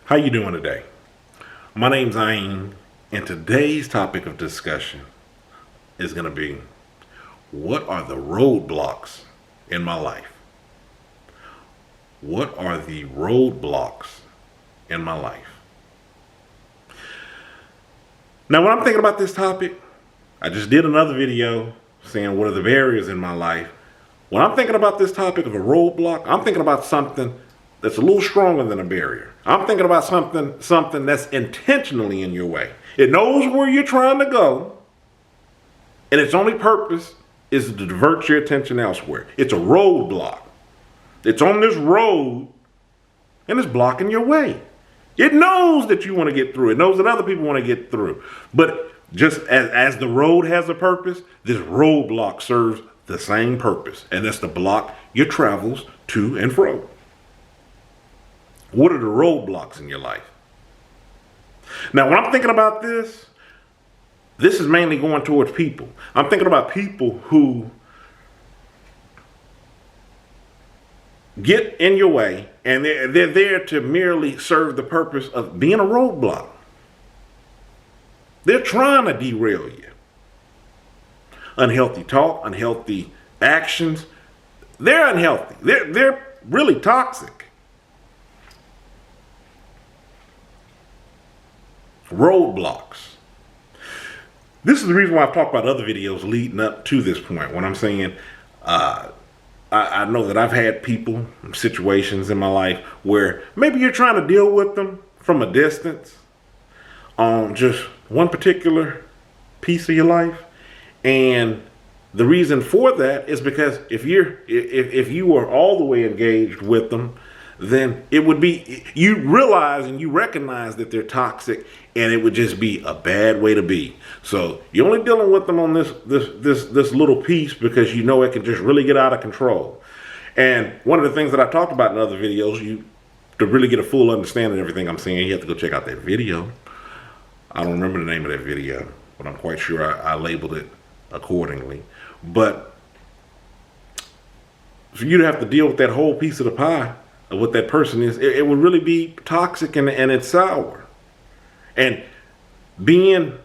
How you doing today? My name's Ayn, and today's topic of discussion is going to be, what are the roadblocks in my life? What are the roadblocks in my life? Now, when I'm thinking about this topic, I just did another video saying what are the barriers in my life. When I'm thinking about this topic of a roadblock, I'm thinking about something that's a little stronger than a barrier. I'm thinking about something that's intentionally in your way. It knows where you're trying to go, and its only purpose is to divert your attention elsewhere. It's a roadblock. It's on this road, and it's blocking your way. It knows that you want to get through. It knows that other people want to get through. But just as the road has a purpose, this roadblock serves the same purpose, and that's to block your travels to and fro. What are the roadblocks in your life? Now, when I'm thinking about this is mainly going towards people. I'm thinking about people who get in your way, and they're there to merely serve the purpose of being a roadblock. They're trying to derail you. Unhealthy talk, unhealthy actions. They're unhealthy. They're really toxic. Roadblocks. This is the reason why I've talked about other videos leading up to this point. When I'm saying, I know that I've had people, situations in my life where maybe you're trying to deal with them from a distance on just one particular piece of your life. And the reason for that is because if you are all the way engaged with them, then it would be, you realize and you recognize that they're toxic, and it would just be a bad way to be. So you're only dealing with them on this little piece because you know it can just really get out of control. And one of the things that I talked about in other videos, to really get a full understanding of everything I'm saying, you have to go check out that video. I don't remember the name of that video, but I'm quite sure I labeled it accordingly. But for you to have to deal with that whole piece of the pie of what that person is, it would really be toxic, and it's sour. And being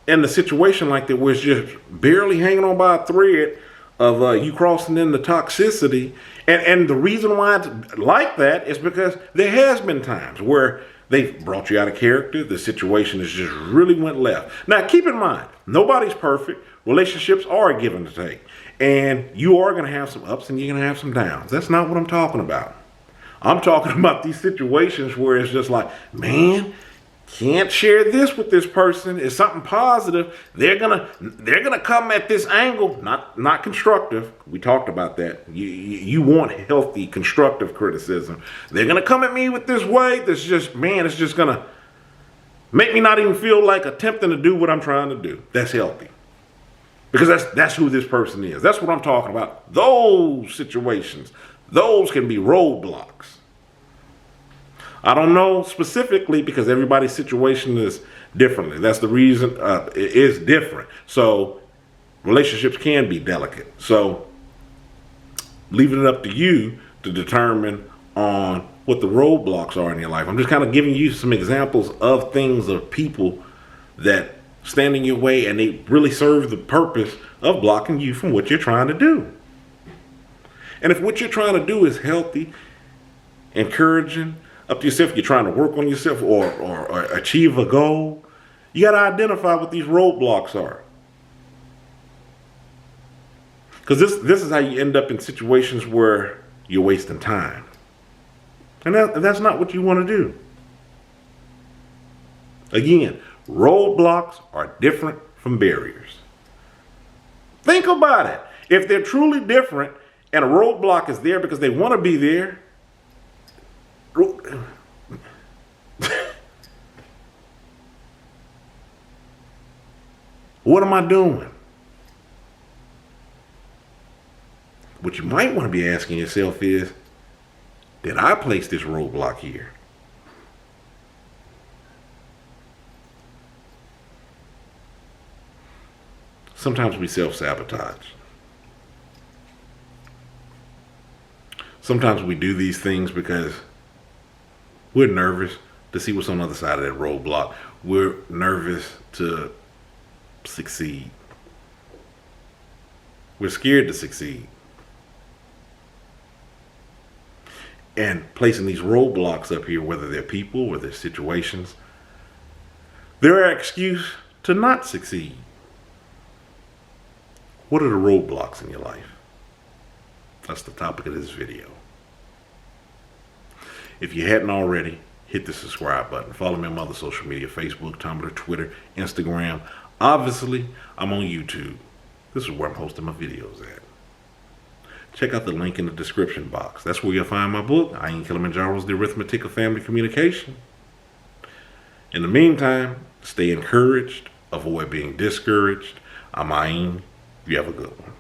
in a situation like that where it's just barely hanging on by a thread of you crossing into toxicity, and the reason why it's like that is because there has been times where they've brought you out of character. The situation has just really went left. Now, keep in mind, nobody's perfect. Relationships are a give and take. And you are going to have some ups and you're going to have some downs. That's not what I'm talking about. I'm talking about these situations where it's just like, man, can't share this with this person. It's something positive. They're gonna come at this angle, not constructive. We talked about that. You want healthy, constructive criticism. They're gonna come at me with this way that's just, man, it's just gonna make me not even feel like attempting to do what I'm trying to do. That's healthy. Because that's who this person is. That's what I'm talking about. Those situations, those can be roadblocks. I don't know specifically because everybody's situation is differently. That's the reason it is different. So relationships can be delicate. So leaving it up to you to determine on what the roadblocks are in your life. I'm just kind of giving you some examples of things, of people that stand in your way, and they really serve the purpose of blocking you from what you're trying to do. And if what you're trying to do is healthy, encouraging, up to yourself, you're trying to work on yourself or achieve a goal, you got to identify what these roadblocks are. Because this is how you end up in situations where you're wasting time. And that's not what you want to do. Again, roadblocks are different from barriers. Think about it. If they're truly different and a roadblock is there because they want to be there, what am I doing? What you might want to be asking yourself is, did I place this roadblock here? Sometimes we self-sabotage. Sometimes we do these things because We're nervous to see what's on the other side of that roadblock. We're nervous to succeed. We're scared to succeed. And placing these roadblocks up here, whether they're people or they're situations, they're our excuse to not succeed. What are the roadblocks in your life? That's the topic of this video. If you hadn't already, hit the subscribe button. Follow me on my other social media, Facebook, Tumblr, Twitter, Instagram. Obviously, I'm on YouTube. This is where I'm hosting my videos at. Check out the link in the description box. That's where you'll find my book, Kilimanjaro's The Arithmetic of Family Communication. In the meantime, stay encouraged. Avoid being discouraged. I'm Ayin. You have a good one.